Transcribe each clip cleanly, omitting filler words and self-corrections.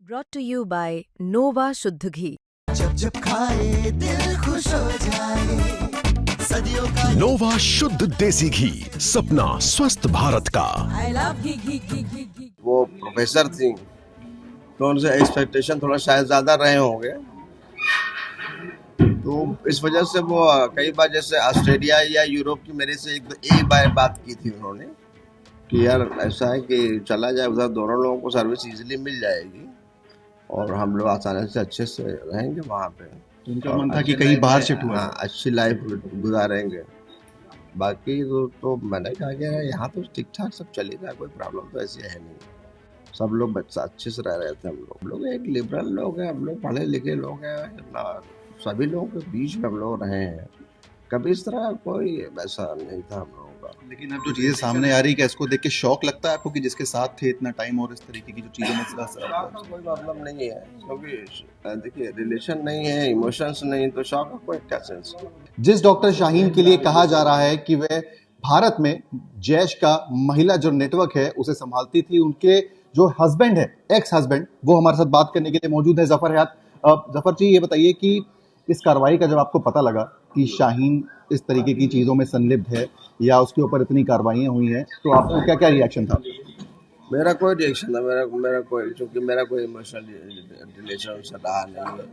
Brought to you by Nova शुद्ध घी। जब जब खाए दिल खुश हो जाए सदियों का नोवा शुद्ध देसी घी, सपना स्वस्थ भारत का। वो प्रोफेसर थी तो उनसे एक्सपेक्टेशन थोड़ा शायद ज़्यादा रहे होंगे, तो इस वजह से वो कई बार जैसे ऑस्ट्रेलिया या यूरोप की मेरे से एक बार बात की थी उन्होंने कि यार ऐसा है कि चला जाए उधर, दोनों लोगों को सर्विस इजीली मिल जाएगी और हम लोग आसानी से अच्छे से रहेंगे वहाँ पे। तो उनका मन था कि कहीं बाहर शिफ्ट हुआ। हाँ, अच्छी लाइफ गुजारेंगे। बाकी तो मैंने कहा कि यहाँ तो ठीक ठाक सब चलेगा, कोई प्रॉब्लम तो ऐसी है नहीं, सब लोग बच्चा अच्छे से रह रहे थे। हम लोग एक लिबरल लोग हैं, हम लोग पढ़े लिखे लोग हैं ना, सभी लोगों के बीच में हम लोग रहे हैं, कभी इस तरह कोई ऐसा नहीं था हम लोगों का। लेकिन अब जो चीजें सामने आ रही है, इसको देख के शौक लगता है आपको कि जिसके साथ थे इतना टाइम और इस तरीके की जो चीजें में कोई मतलब नहीं है, क्योंकि देखिए रिलेशन नहीं है, इमोशंस नहीं, तो शौक का कोई क्या सेंस। जिस डॉक्टर शाहीन के लिए कहा जा रहा है कि वह भारत में जैश का महिला जो नेटवर्क है उसे संभालती थी, उनके जो हस्बैंड है, एक्स हस्बैंड, वो हमारे साथ बात करने के लिए मौजूद है जफर हयात। जफर जी, ये बताइए कि इस कार्रवाई का जब आपको पता लगा कि शाहीन इस तरीके की चीजों में संलिप्त है या उसके ऊपर इतनी कार्रवाइयां हुई हैं, तो आपको क्या क्या रिएक्शन था? मेरा कोई रिएक्शन था, मेरा कोई, चूँकि मेरा कोई इमोशनल रिलेशन से रहा नहीं है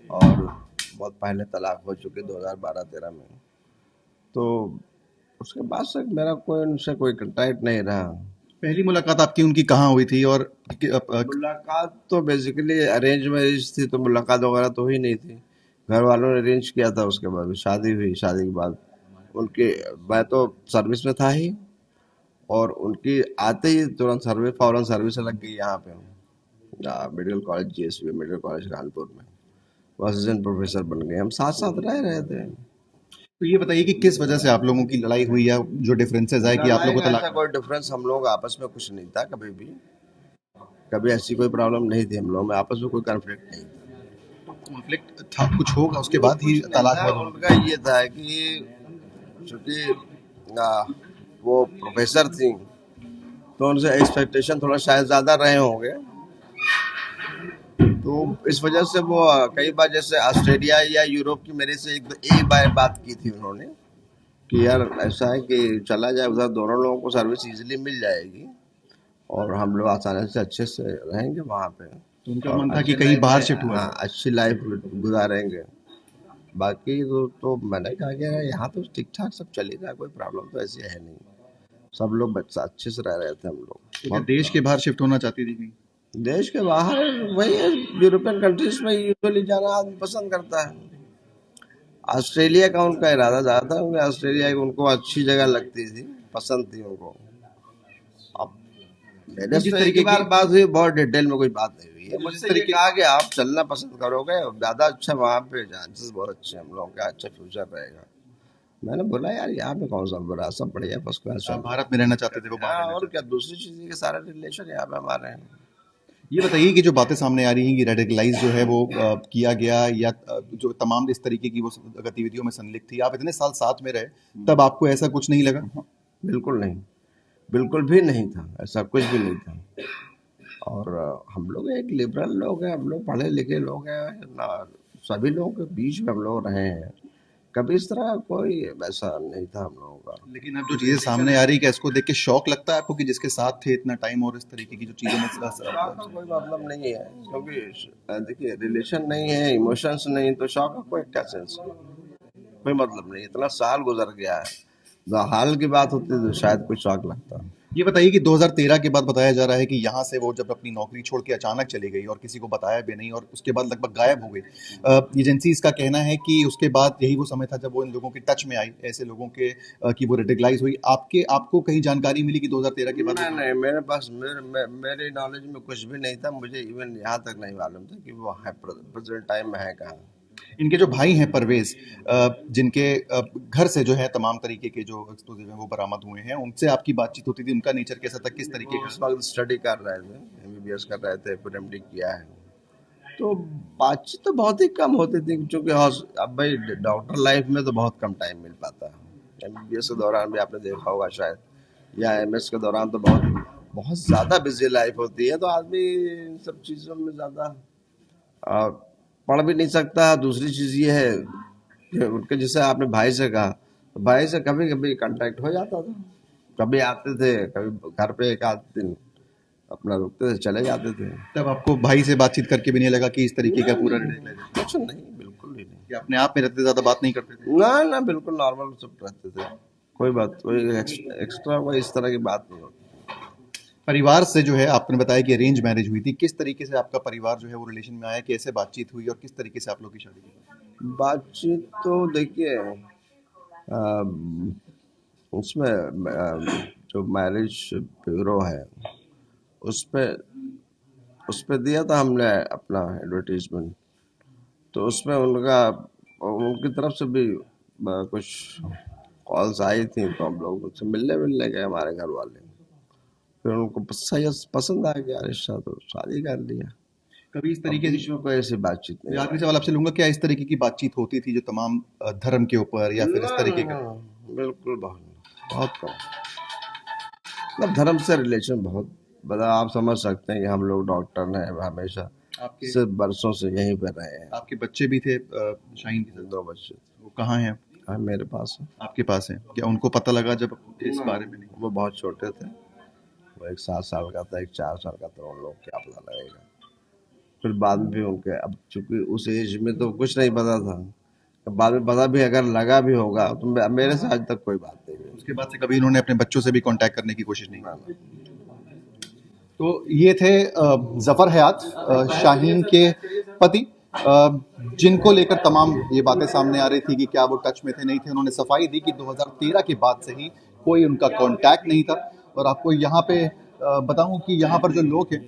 और बहुत पहले तलाक हो चुकी 2012-13 में, तो उसके बाद से मेरा कोई उनसे कोई कंटैक्ट नहीं रहा। पहली मुलाकात आपकी उनकी कहाँ हुई थी? और मुलाकात तो बेसिकली अरेंज मैरिज थी, तो मुलाकात वगैरह तो ही नहीं थी, घर वालों ने अरेंज किया था। उसके बाद शादी हुई, शादी के बाद मैं तो सर्विस में था ही, और उनकी आते ही तुरंत फौरन सर्विस लग गई यहाँ पे, medical college, GSV medical college Kanpur में, वो असिस्टेंट प्रोफेसर बन गए। हम साथ साथ रह रहे थे। तो ये बताइए कि किस वजह से आप लोगों की लड़ाई हुई या जो डिफरेंसेस आए कि आप लोगों को ऐसा कोई डिफरेंस हम लोग आपस में कुछ नहीं था, कभी ऐसी कोई प्रॉब्लम नहीं थी, हम लोग में आपस में कोई कॉन्फ्लिक्ट नहीं था। कॉन्फ्लिक्ट था कुछ होगा उसके बाद ही तलाक हुआ? उनका ये था कि चूँकि वो प्रोफेसर थी तो उनसे एक्सपेक्टेशन थोड़ा शायद ज़्यादा रहे होंगे, तो इस वजह से वो कई बार जैसे ऑस्ट्रेलिया या यूरोप की मेरे से एक बार बात की थी उन्होंने कि यार ऐसा है कि चला जाए उधर, दोनों लोगों को सर्विस इजीली मिल जाएगी और हम लोग आसानी से अच्छे से रहेंगे वहाँ पे। तो उनका मन था कि कहीं बाहर शिफ्ट हुआ। हाँ, अच्छी लाइफ गुजारेंगे। बाकी तो मैंने कहा कि यहाँ तो ठीक ठाक सब चलेगा, कोई प्रॉब्लम तो ऐसी है नहीं, सब लोग बच्चा अच्छे से रह रहे थे हम लोग। तो देश के बाहर शिफ्ट होना चाहती थी कहीं? देश के बाहर वही है, यूरोपियन कंट्रीज में यूजुअली जाना आदमी पसंद करता है। ऑस्ट्रेलिया का उनका इरादा ज़्यादा था, क्योंकि ऑस्ट्रेलिया उनको अच्छी जगह लगती थी, पसंद थी उनको। अब मेरे से एक बार बात हुई, बहुत डिटेल में कोई बात नहीं हुई है। मुझसे ये कहा कि आप चलना पसंद करोगे, ज़्यादा अच्छा वहाँ पे चांसेस बहुत अच्छे हैं, हम लोगों का अच्छा फ्यूचर रहेगा। मैंने बोला यार यहाँ पे कौन सा बुरा, सब बढ़िया, फर्स्ट क्लास। भारत में रहना चाहते थे वो? और क्या, दूसरी चीज़ के सारे रिलेशन यहाँ पे हमारे हैं। ये बताइए कि जो बातें सामने आ रही हैं कि रेडिकलाइज जो है वो किया गया या जो तमाम इस तरीके की वो गतिविधियों में संलिप्त थी, आप इतने साल साथ में रहे, तब आपको ऐसा कुछ नहीं लगा? बिल्कुल नहीं, बिल्कुल भी नहीं था, ऐसा कुछ भी नहीं था। और हम लोग एक लिबरल लोग हैं, हम लोग पढ़े लिखे लोग हैं ना, सभी लोगों के बीच में हम लोग रहे हैं, कभी इस तरह कोई ऐसा नहीं था हम लोगों का। लेकिन अब जो चीजें सामने आ रही है, इसको देख के शौक लगता है आपको कि जिसके साथ थे इतना टाइम और इस तरीके की जो चीजें में कोई मतलब नहीं है, क्योंकि देखिए रिलेशन नहीं है, इमोशंस नहीं, तो शौक का कोई क्या सेंस, कोई मतलब नहीं। इतना साल गुजर गया है, हाल की बात होती तो शायद कुछ शौक लगता। ये बताइए कि 2013 के बाद बताया जा रहा है कि यहाँ से वो जब अपनी नौकरी छोड़ के अचानक चली गई और किसी को बताया भी नहीं, और उसके बाद लगभग गायब हो गई। एजेंसीज का कहना है कि उसके बाद यही वो समय था जब वो इन लोगों के टच में आई, ऐसे लोगों के कि वो रेडिकलाइज हुई। आपको कहीं जानकारी मिली कि 2013 के बाद? नहीं, मेरे पास मेरे नॉलेज में कुछ भी नहीं था, मुझे इवन यहाँ तक नहीं मालूम था कि वो है प्रेजेंट टाइम में है कहाँ। इनके जो भाई हैं परवेज, जिनके घर से जो है तमाम तरीके के जो एक्सप्लोजिव हैं वो बरामद हुए हैं, उनसे आपकी बातचीत होती थी? उनका नेचर कैसा था, किस तरीके का? इस वक्त स्टडी कर रहे थे, एमबीबीएस कर रहे थे, फिर एमडी किया है, तो बातचीत तो बहुत ही कम होती थी, क्योंकि अब भाई डॉक्टर लाइफ में तो बहुत कम टाइम मिल पाता है। एमबीबीएस के दौरान भी आपने देखा होगा शायद, या एमएस के दौरान तो बहुत बहुत ज़्यादा बिजी लाइफ होती है, तो आदमी इन सब चीज़ों में ज़्यादा पढ़ भी नहीं सकता। दूसरी चीज़ ये है कि उनके, जैसे आपने भाई से कहा, तो भाई से कभी कभी कांटेक्ट हो जाता था, कभी आते थे, कभी घर पे एक आध दिन अपना रुकते थे, चले जाते थे। तब आपको भाई से बातचीत करके भी नहीं लगा कि इस तरीके का पूरा निर्णय लें? कुछ नहीं, बिल्कुल भी नहीं। कि अपने आप में रहते ज़्यादा बात नहीं करते थे? ना बिल्कुल नॉर्मल सब रहते थे, कोई एक्स्ट्रा कोई इस तरह की बात नहीं होती। परिवार से जो है, आपने बताया कि अरेंज मैरिज हुई थी, किस तरीके से आपका परिवार जो है वो रिलेशन में आया, कैसे बातचीत हुई और किस तरीके से आप लोग की शादी की? बातचीत तो देखिए, उसमें जो मैरिज ब्यूरो है उस पे दिया था हमने अपना एडवर्टीजमेंट, तो उसमें उनकी तरफ से भी कुछ कॉल्स आई थी, तो हम लोग उनसे मिलने गए, हमारे घर वाले, फिर उनको पसंद आ गया रिश्ता, तो शादी कर लिया। कभी इस तरीके से, कोई ऐसी बातचीत नहीं। आखिरी सवाल आपसे लूंगा, क्या इस तरीके की बातचीत होती थी जो तमाम धर्म के ऊपर या फिर इस तरीके का? बिल्कुल बहुत कम। मतलब धर्म से रिलेशन बहुत बड़ा, आप समझ सकते हैं कि हम लोग डॉक्टर हैं, हमेशा सिर्फ बरसों से यहीं पे रहे हैं। आपके बच्चे भी थे शाहीन के साथ? 2 बच्चे। वो कहाँ हैं? हाँ, मेरे पास है। आपके पास है? क्या उनको पता लगा जब इस बारे में? नहीं, वो बहुत छोटे थे, वो एक 7 साल का था, एक 4 साल का था, उन लोग क्या पता लगेगा। फिर बाद में भी उनके, अब चूंकि उस एज में तो कुछ नहीं पता था, बाद में पता भी अगर लगा भी होगा, तो मेरे से आज तक कोई बात नहीं हुई। उसके बाद से कभी इन्होंने अपने बच्चों से भी कांटेक्ट करने की कोशिश नहीं की? तो ये थे जफर हयात, शाहीन के पति, जिनको लेकर तमाम ये बातें सामने आ रही थी कि क्या वो टच में थे, नहीं थे। उन्होंने सफाई दी कि 2013 के बाद से ही कोई उनका कांटेक्ट नहीं था। और आपको यहाँ पे बताऊं कि यहाँ पर जो लोग हैं,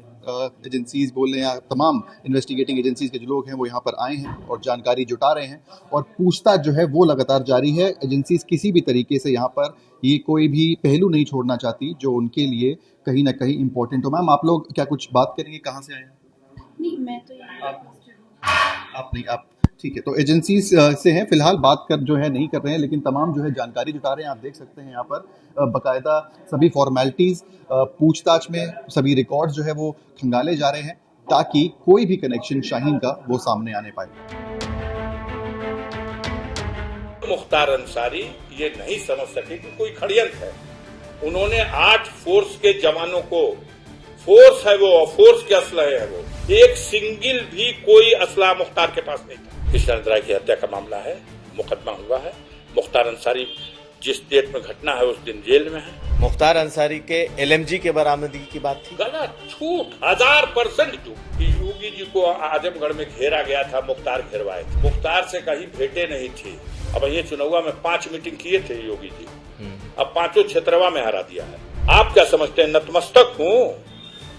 एजेंसीज बोल रहे हैं, तमाम इन्वेस्टिगेटिंग एजेंसीज के जो लोग हैं वो यहाँ पर आए हैं और जानकारी जुटा रहे हैं, और पूछताछ जो है वो लगातार जारी है। एजेंसीज किसी भी तरीके से यहाँ पर ये कोई भी पहलू नहीं छोड़ना चाहती जो उनके लिए कहीं ना कहीं इम्पोर्टेंट हो। मैम, आप लोग क्या कुछ बात करेंगे? कहाँ से आए हैं? नहीं, मैं तो आप नहीं, आप ठीक है। तो एजेंसीज से हैं, फिलहाल बात कर जो है नहीं कर रहे हैं, लेकिन तमाम जो है जानकारी जुटा रहे हैं। आप देख सकते हैं यहाँ पर बाकायदा सभी फॉर्मेलिटीज, पूछताछ में सभी रिकॉर्ड्स जो है वो खंगाले जा रहे हैं ताकि कोई भी कनेक्शन शाहीन का वो सामने आने पाए। मुख्तार अंसारी ये नहीं समझ सके कि कोई षड्यंत्र है। उन्होंने 8 फोर्स के जवानों को, फोर्स है वो, फोर्स के असलहे है वो, एक सिंगल भी कोई असला मुख्तार के पास नहीं था। कृष्ण राय की हत्या का मामला है, मुकदमा हुआ है। मुख्तार अंसारी जिस डेट में घटना है उस दिन जेल में है। मुख्तार अंसारी के LMG के बरामदगी की बात थी, गलत, झूठ, 1000% झूठ। योगी जी को आजमगढ़ में घेरा गया था, मुख्तार घेरवाए थे, मुख्तार से कहीं भेंटे नहीं थी। अब ये चुनाव में 5 मीटिंग किए थे योगी जी, अब 5 क्षेत्रवा में हरा दिया है। आप क्या समझते हैं नतमस्तक हूँ?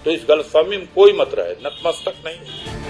तो इस गलतफहमी में कोई मत रहे, नतमस्तक नहीं।